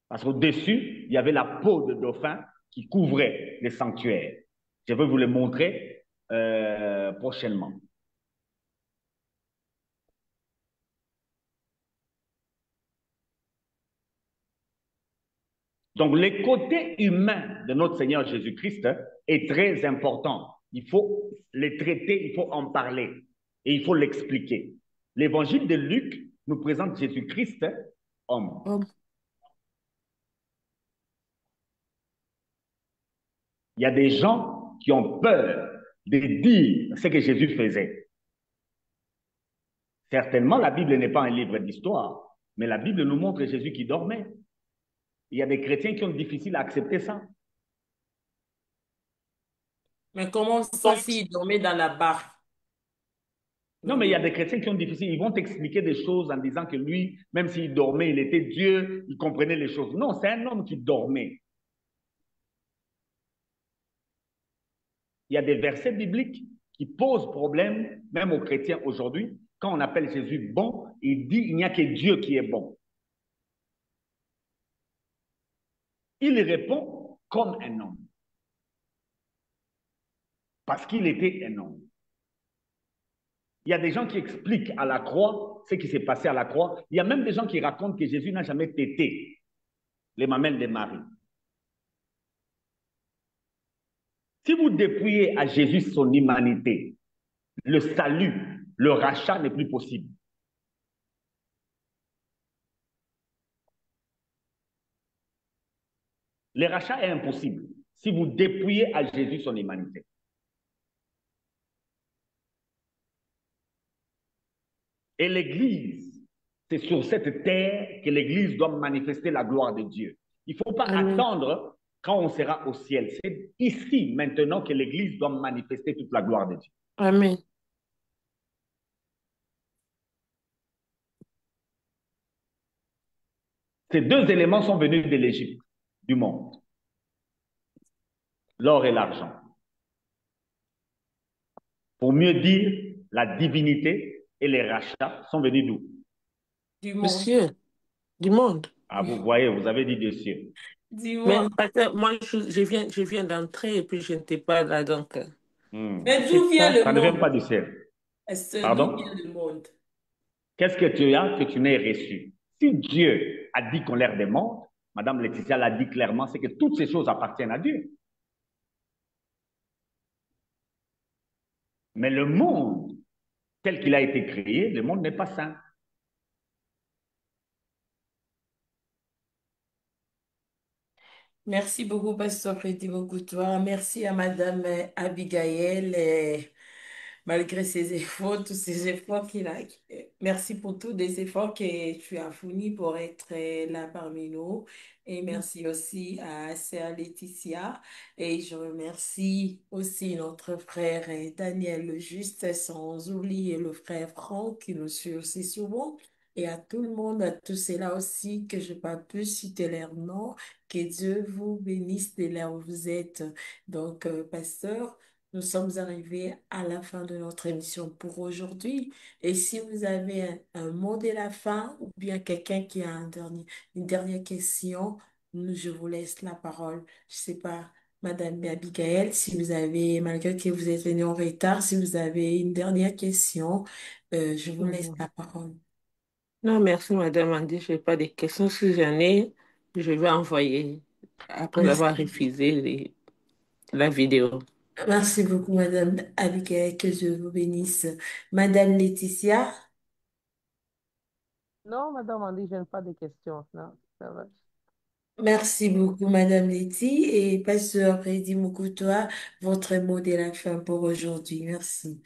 Parce qu'au-dessus, il y avait la peau de dauphin qui couvrait les sanctuaires. Je vais vous le montrer prochainement. Donc, le côté humain de notre Seigneur Jésus-Christ est très important. Il faut le traiter, il faut en parler et il faut l'expliquer. L'évangile de Luc nous présente Jésus-Christ homme. Oh, Il y a des gens qui ont peur de dire ce que Jésus faisait. Certainement, la Bible n'est pas un livre d'histoire, mais la Bible nous montre Jésus qui dormait. Il y a des chrétiens qui ont difficile à accepter ça. Mais comment ça s'il dormait dans la barque? Non, mais il y a des chrétiens qui ont difficile. Ils vont t'expliquer des choses en disant que lui, même s'il dormait, il était Dieu, il comprenait les choses. Non, c'est un homme qui dormait. Il y a des versets bibliques qui posent problème, même aux chrétiens aujourd'hui. Quand on appelle Jésus bon, il dit il n'y a que Dieu qui est bon. Il répond comme un homme. Parce qu'il était un homme. Il y a des gens qui expliquent à la croix ce qui s'est passé à la croix. Il y a même des gens qui racontent que Jésus n'a jamais tété les mamelles de Marie. Si vous dépouillez à Jésus son humanité, le salut, le rachat n'est plus possible. Le rachat est impossible si vous dépouillez à Jésus son humanité. Et l'Église, c'est sur cette terre que l'Église doit manifester la gloire de Dieu. Il ne faut pas amen. attendre quand on sera au ciel. C'est ici, maintenant, que l'Église doit manifester toute la gloire de Dieu. Amen. Ces deux éléments sont venus de l'Égypte, du monde. L'or et l'argent. Pour mieux dire, la divinité et les rachats sont venus d'où? Du monde. Monsieur, du monde. Ah, vous voyez, vous avez dit des cieux. Mais Dis-moi. pasteur, moi, je viens d'entrer et puis je n'étais pas là, donc Mais je sais d'où vient pas. le Ça ne vient monde? pas du ciel. Est-ce d'où vient Pardon? le monde? Qu'est-ce que tu as que tu n'aies reçu? Si Dieu a dit qu'on l'ère des mondes, Madame Laetitia l'a dit clairement, c'est que toutes ces choses appartiennent à Dieu. Mais le monde, tel qu'il a été créé, le monde n'est pas saint. Merci beaucoup, Pasteur Freddy Bokoutoua. Merci à Madame Abigail. Malgré ses efforts, tous ses efforts qu'il a. Merci pour tous les efforts que tu as fournis pour être là parmi nous. Et merci aussi à Sœur Laetitia. Et je remercie aussi notre frère Daniel le Juste, sans oublier le frère Franck qui nous suit aussi souvent. Et à tout le monde, à tous ceux-là aussi que je n'ai pas pu citer leur nom, que Dieu vous bénisse de là où vous êtes. Donc, pasteur, nous sommes arrivés à la fin de notre émission pour aujourd'hui. Et si vous avez un mot de la fin ou bien quelqu'un qui a une dernière question, je vous laisse la parole. Je sais pas, Madame Abigail, si vous avez, malgré que vous êtes venu en retard, si vous avez une dernière question, je vous laisse Mhm. la parole. Non, merci, Madame Andy. Je n'ai pas de questions. Si j'en ai, je vais envoyer après avoir Merci. refusé la vidéo. Merci beaucoup, Madame Abigail, que je vous bénisse. Madame Laetitia, Non, Madame Andy, je n'ai pas de questions. Non, ça va. merci beaucoup, Madame Letty, et Pasteur Reddy Mukutoa, votre mot de la fin pour aujourd'hui. Merci.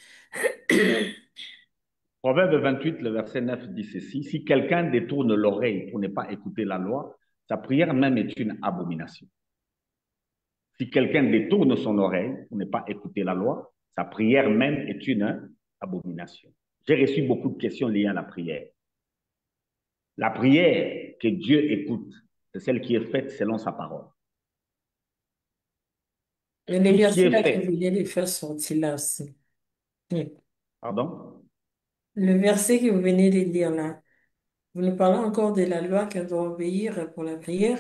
Proverbe 28, le verset 9 dit ceci, si quelqu'un détourne l'oreille pour ne pas écouter la loi, sa prière même est une abomination. Si quelqu'un détourne son oreille pour ne pas écouter la loi, sa prière même est une abomination. J'ai reçu beaucoup de questions liées à la prière. La prière que Dieu écoute, c'est celle qui est faite selon sa parole. Et le Tout ce qui verset est là que vous fait, venez de faire sortir là aussi. Oui. pardon, Le verset que vous venez de lire là, vous nous parlez encore de la loi qu'on doit obéir pour la prière?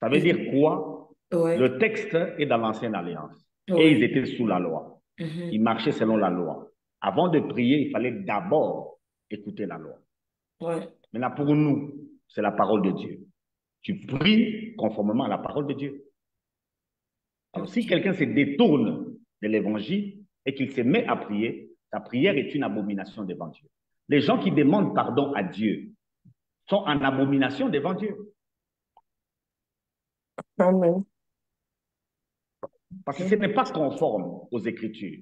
ça veut dire Et- quoi? Ouais, Le texte est dans l'ancienne alliance et ils ouais. étaient sous la loi. Ils Mhm. marchaient selon la loi. Avant de prier, il fallait d'abord écouter la loi. Ouais. Maintenant, pour nous, c'est la parole de Dieu. Tu pries conformément à la parole de Dieu. Alors, si Ok. quelqu'un se détourne de l'évangile et qu'il se met à prier, sa prière est une abomination devant Dieu. Les gens qui demandent pardon à Dieu sont en abomination devant Dieu. Amen. Parce que ce n'est pas conforme aux Écritures.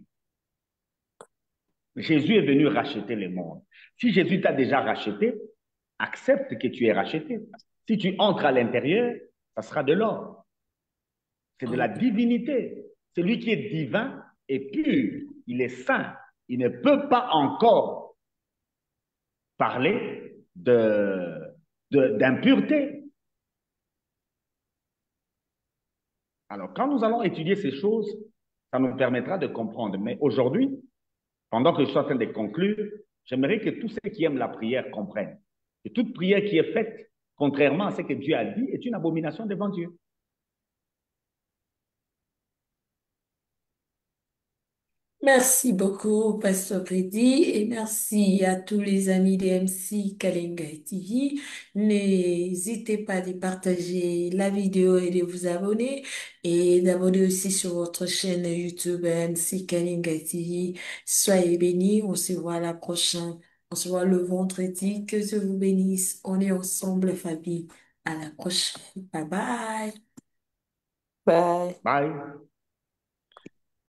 Jésus est venu racheter le monde. Si Jésus t'a déjà racheté, accepte que tu es racheté. Si tu entres à l'intérieur, ça sera de l'or. C'est de la divinité. Celui qui est divin est pur, il est saint. Il ne peut pas encore parler d'impureté. Alors, quand nous allons étudier ces choses, ça nous permettra de comprendre. Mais aujourd'hui, pendant que je suis en train de conclure, j'aimerais que tous ceux qui aiment la prière comprennent que toute prière qui est faite, contrairement à ce que Dieu a dit, est une abomination devant Dieu. Merci beaucoup, Pasteur Prédi, et merci à tous les amis de MC Kalinga TV. N'hésitez pas de partager la vidéo et de vous abonner et d'abonner aussi sur votre chaîne YouTube MC Kalinga TV. Soyez bénis, on se voit la prochaine. On se voit le vendredi. Que Dieu vous bénisse. On est ensemble, famille. À la prochaine. Bye bye. Bye. Bye.